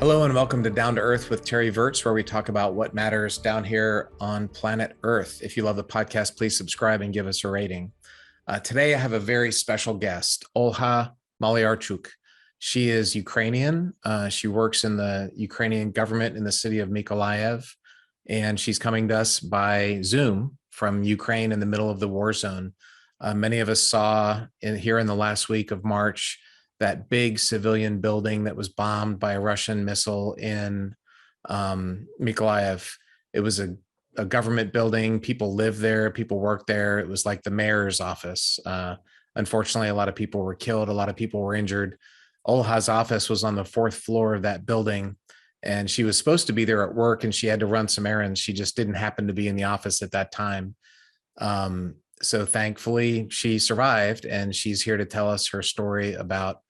Hello and welcome to Down to Earth with Terry Virts, where we talk about what matters down here on planet Earth. If you love the podcast, please subscribe and give us a rating. Today, I have a very special guest, Olga Maliarchuk. She is Ukrainian. She works in the Ukrainian government in the city of Mykolaev, and she's coming to us by Zoom from Ukraine in the middle of the war zone. Many of us saw here in the last week of March that big civilian building that was bombed by a Russian missile in Mykolaev. It was a government building. People lived there, people worked there. It was like the mayor's office. Unfortunately, a lot of people were killed. A lot of people were injured. Olga's office was on the 4th floor of that building, and she was supposed to be there at work, and she had to run some errands. She just didn't happen to be in the office at that time. So thankfully, she survived, and she's here to tell us her story about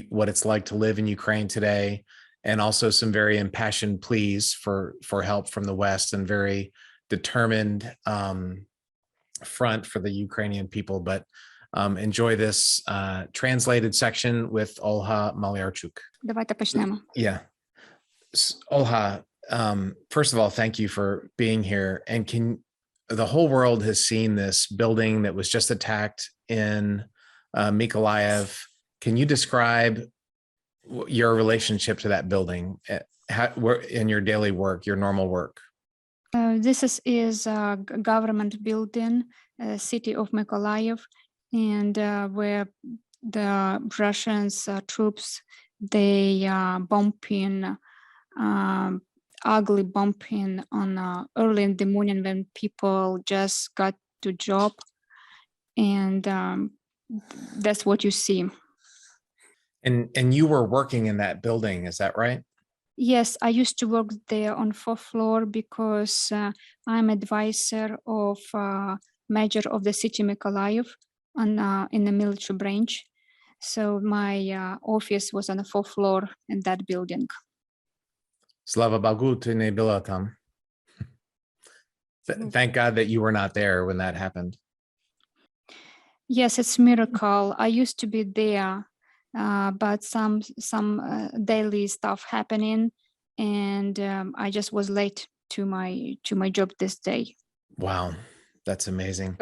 what it's like to live in Ukraine today, and also some very impassioned pleas for help from the West and very determined front for the Ukrainian people. But enjoy this translated section with Olga Maliarchuk. Давайте почнемо. Yeah. Olga, first of all, thank you for being here. And the whole world has seen this building that was just attacked in Mykolaev. Can you describe your relationship to that building in your daily work, your normal work? This is a government building, city of Mykolaev, and where the Russians troops, they bombing, ugly bombing on early in the morning when people just got to job, and that's what you see. And you were working in that building, is that right? Yes, I used to work there on 4th floor because I'm advisor of mayor of the city Mykolaev in the military branch. So my office was on the 4th floor in that building. Slava Bogu, ty nie byla tam. Thank God that you were not there when that happened. Yes, it's a miracle. I used to be there. But some daily stuff happening, and I just was late to my job this day. Wow, that's amazing.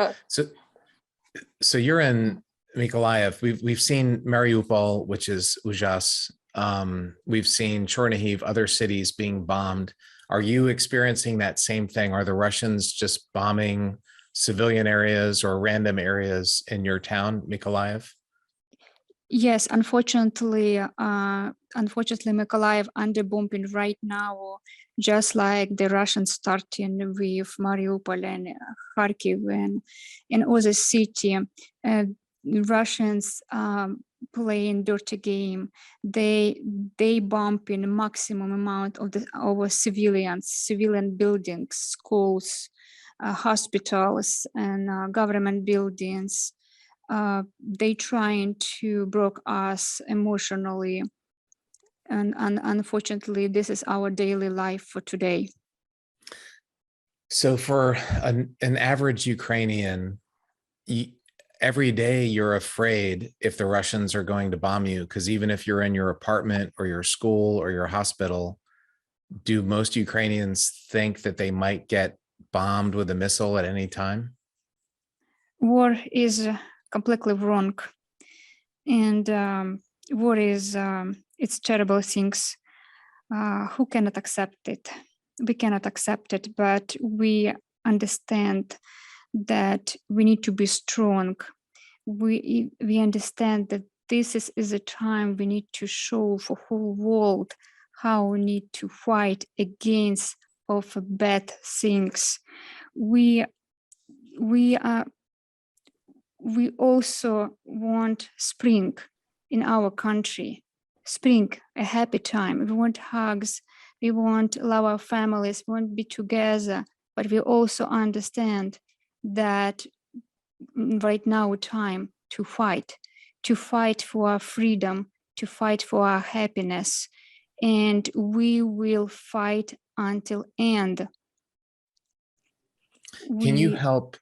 So you're in Mykolaev. We've seen Mariupol, which is Ujaz. We've seen Chernihiv, other cities being bombed. Are you experiencing that same thing? Are the Russians just bombing civilian areas or random areas in your town, Mykolaev? Yes, unfortunately, Mykolaev under bombing right now, just like the Russians starting with Mariupol and Kharkiv and other city. Russians playing dirty game. They bombing maximum amount of our civilian buildings, schools, hospitals, and government buildings. They trying to break us emotionally, and unfortunately, this is our daily life for today. So for an average Ukrainian, every day you're afraid if the Russians are going to bomb you, because even if you're in your apartment or your school or your hospital, do most Ukrainians think that they might get bombed with a missile at any time? War is completely wrong, and war is it's terrible things. Who cannot accept it? We cannot accept it, but we understand that we need to be strong. We understand that this is a time we need to show for whole world how we need to fight against of bad things. We also want spring in our country, spring, a happy time. We want hugs, we want love our families, we want to be together, but we also understand that right now time to fight for our freedom, to fight for our happiness, and we will fight until end. Can you help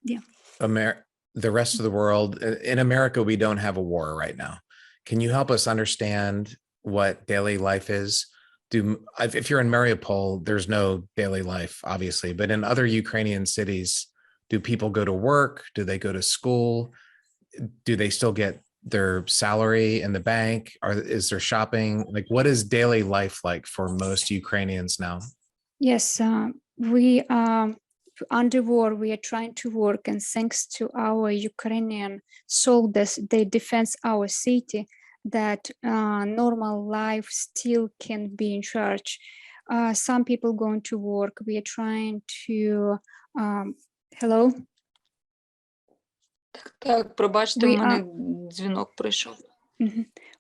the rest of the world? In America, we don't have a war right now. Can you help us understand what daily life is if you're in Mariupol, there's no daily life, obviously, but in other Ukrainian cities, do people go to work? Do they go to school? Do they still get their salary in the bank? Is there shopping? Like, what is daily life like for most Ukrainians now? Yes, we are under war. We are trying to work, and thanks to our Ukrainian soldiers, they defend our city. That normal life still can be in charge. Some people going to work. We are trying to. Hello. Так, пробачте, We в are. мене дзвінок прийшов.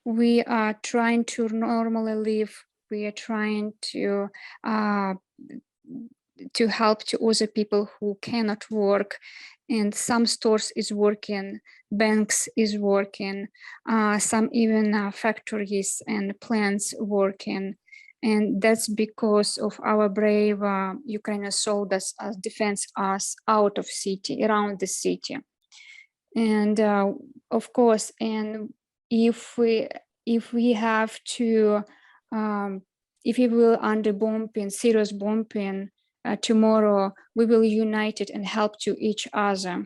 We are trying to normally live. We are trying to help to other people who cannot work, and some stores is working, banks is working, some even factories and plants working, and that's because of our brave Ukrainian soldiers defense us out of city, around the city. And of course, and if we have to if we will under bombing, serious bombing tomorrow, we will unite it and help to each other.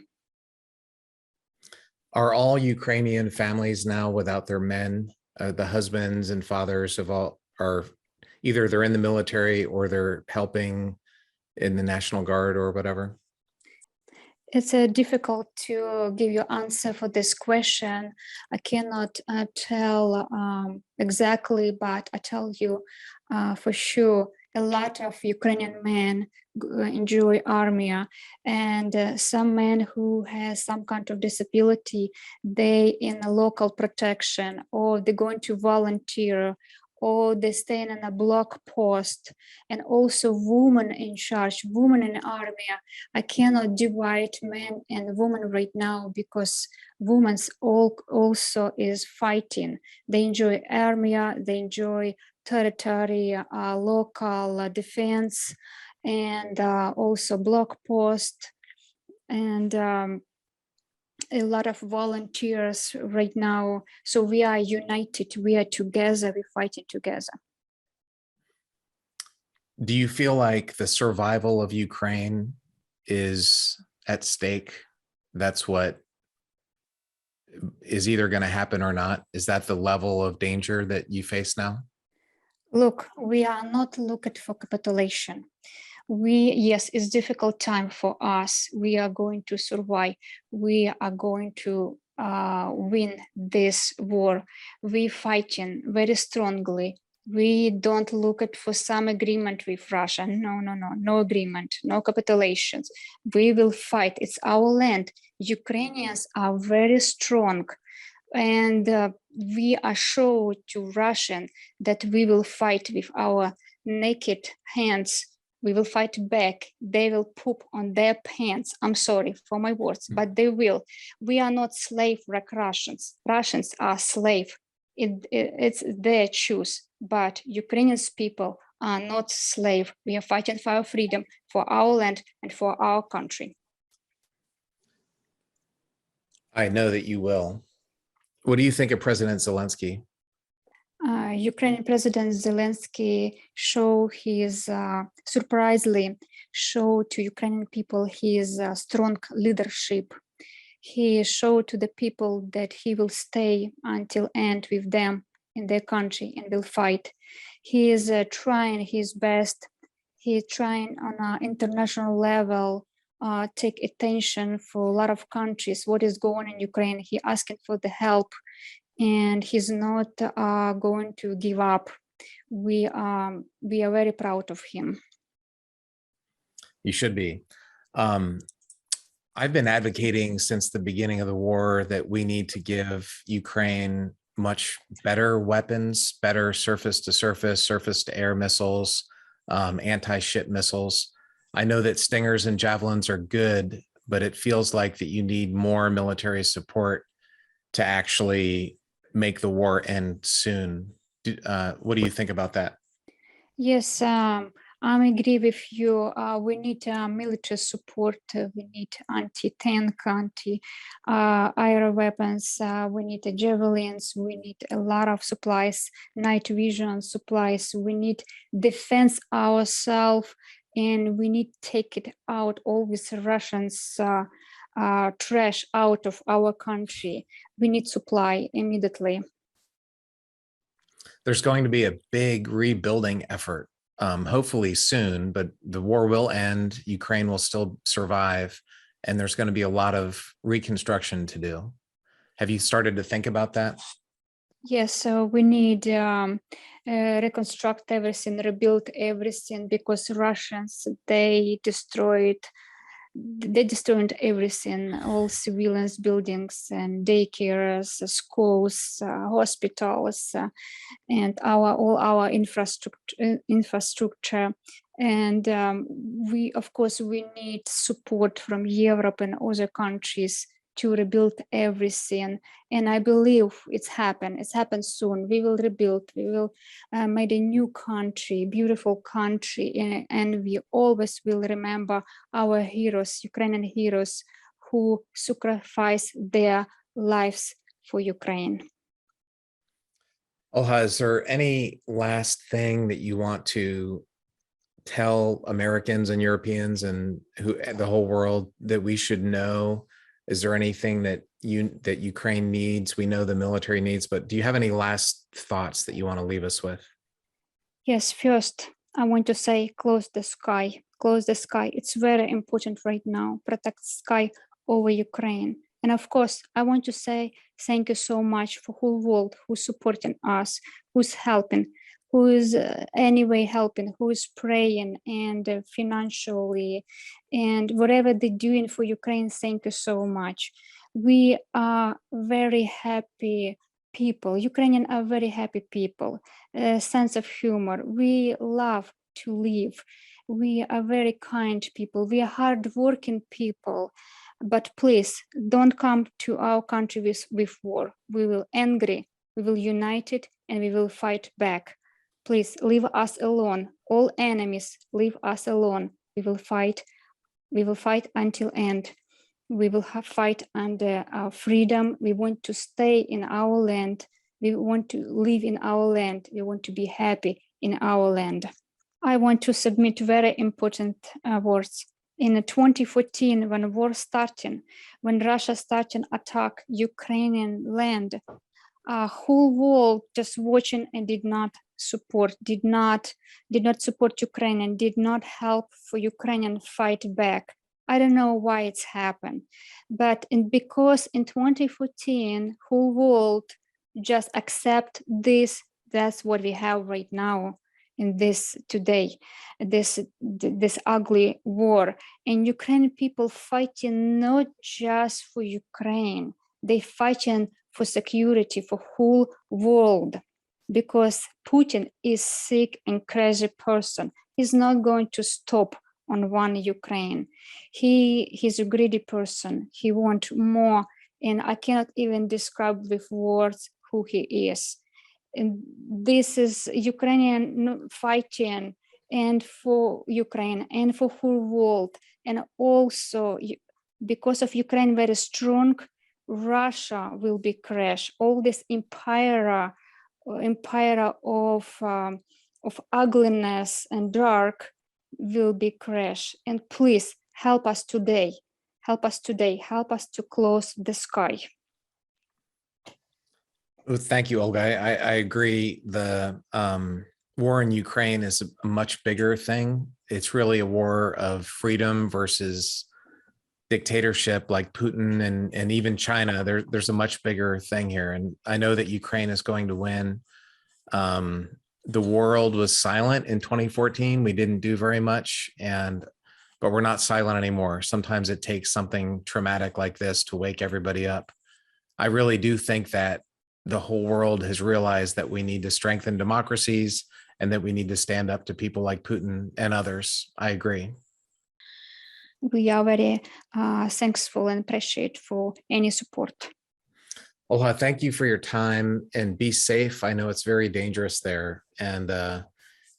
Are all Ukrainian families now without their men? The husbands and fathers of all are either they're in the military or they're helping in the National Guard or whatever? It's difficult to give you answer for this question. I cannot tell exactly, but I tell you for sure, a lot of Ukrainian men enjoy army, and some men who has some kind of disability, they in a local protection, or they're going to volunteer, or they staying in a block post, and also women in charge, women in army. I cannot divide men and women right now because women's also is fighting. They enjoy army, they enjoy territory, local defense, and also block post, and a lot of volunteers right now. So we are united, we are together, we're fighting together. Do you feel like the survival of Ukraine is at stake? That's what is either going to happen or not? Is that the level of danger that you face now? Look, we are not looking for capitulation. Yes, it's difficult time for us. We are going to survive. We are going to win this war. We fighting very strongly. We don't look at for some agreement with Russia. No agreement, no capitulations. We will fight. It's our land. Ukrainians are very strong, and we are show to Russian that we will fight with our naked hands. We will fight back. They will poop on their pants. I'm sorry for my words, but they will. We are not slave like Russians. Russians are slave. It's their choice, but Ukrainian people are not slave. We are fighting for our freedom, for our land, and for our country. I know that you will. What do you think of President Zelensky? Ukrainian President Zelensky show his surprisingly show to Ukrainian people his strong leadership. He showed to the people that he will stay until end with them in their country and will fight. He is trying his best. He is trying on an international level take attention for a lot of countries what is going on in Ukraine. He asking for the help, and he's not going to give up. We are very proud of him. You should be. I've been advocating since the beginning of the war that we need to give Ukraine much better weapons, better surface-to-surface, surface-to-air missiles, anti-ship missiles. I know that Stingers and Javelins are good, but it feels like that you need more military support to actually make the war end soon. What do you think about that? Yes, I agree with you. We need military support. We need anti-tank, anti-air weapons. We need javelins. We need a lot of supplies, night vision supplies. We need defense ourselves, and we need to take it out, all these Russians trash out of our country. We need supply immediately. There's going to be a big rebuilding effort, hopefully soon, but the war will end. Ukraine will still survive, and there's going to be a lot of reconstruction to do. Have you started to think about that? Yes, so we need reconstruct everything, rebuild everything, because Russians, they destroyed everything, all civilians buildings and daycares, schools, hospitals, and all our infrastructure. And we, of course, we need support from Europe and other countries to rebuild everything. And I believe it's happened soon. We will rebuild, we will make a new country, beautiful country, and we always will remember our heroes, Ukrainian heroes, who sacrificed their lives for Ukraine. Olga, is there any last thing that you want to tell Americans and Europeans and the whole world that we should know? Is there anything that Ukraine needs? We know the military needs, but do you have any last thoughts that you want to leave us with? Yes, first, I want to say, close the sky. Close the sky. It's very important right now. Protect the sky over Ukraine. And of course, I want to say thank you so much for whole world who's supporting us, who's helping, who is anyway helping, who is praying and financially, and whatever they're doing for Ukraine. Thank you so much. We are very happy people. Ukrainians are very happy people, sense of humor. We love to live. We are very kind people. We are hardworking people. But please don't come to our country with war. We will angry, we will unite it, and we will fight back. Please leave us alone. All enemies, leave us alone. We will fight. We will fight until end. We will fight under our freedom. We want to stay in our land. We want to live in our land. We want to be happy in our land. I want to submit very important words. In 2014, when war started, when Russia started attack Ukrainian land, whole world just watching and did not support, did not support Ukraine and did not help for Ukrainian fight back. I don't know why it's happened, but because in 2014, whole world just accept this. That's what we have right now in this today, this ugly war. And Ukrainian people fighting not just for Ukraine, they fighting for security for whole world, because Putin is sick and crazy person. He's not going to stop on one Ukraine. He's a greedy person. He wants more, and I cannot even describe with words who he is. And this is Ukrainian fighting and for Ukraine and for whole world. And also because of Ukraine very strong, Russia will be crashed. All this empire of ugliness and dark will be crashed. And please help us today. Help us today. Help us to close the sky. Thank you, Olga. I agree. The war in Ukraine is a much bigger thing. It's really a war of freedom versus dictatorship like Putin and even China. There's a much bigger thing here. And I know that Ukraine is going to win. The world was silent in 2014. We didn't do very much, but we're not silent anymore. Sometimes it takes something traumatic like this to wake everybody up. I really do think that the whole world has realized that we need to strengthen democracies and that we need to stand up to people like Putin and others. I agree. We are very thankful and appreciate for any support. Olga, thank you for your time and be safe. I know it's very dangerous there. And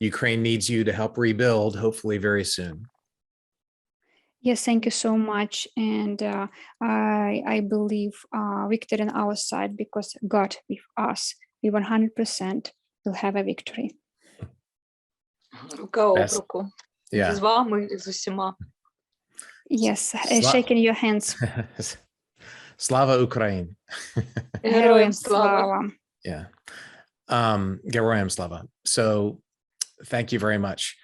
Ukraine needs you to help rebuild, hopefully very soon. Yes, thank you so much. And I believe victory on our side because God with us. We 100% will have a victory. Рука об Best- руку. Yeah. З вами і з усіма. Yes, Sla- shaking your hands. Slava Ukraine. Героям слава. Yeah. Geroyam Slava. So thank you very much.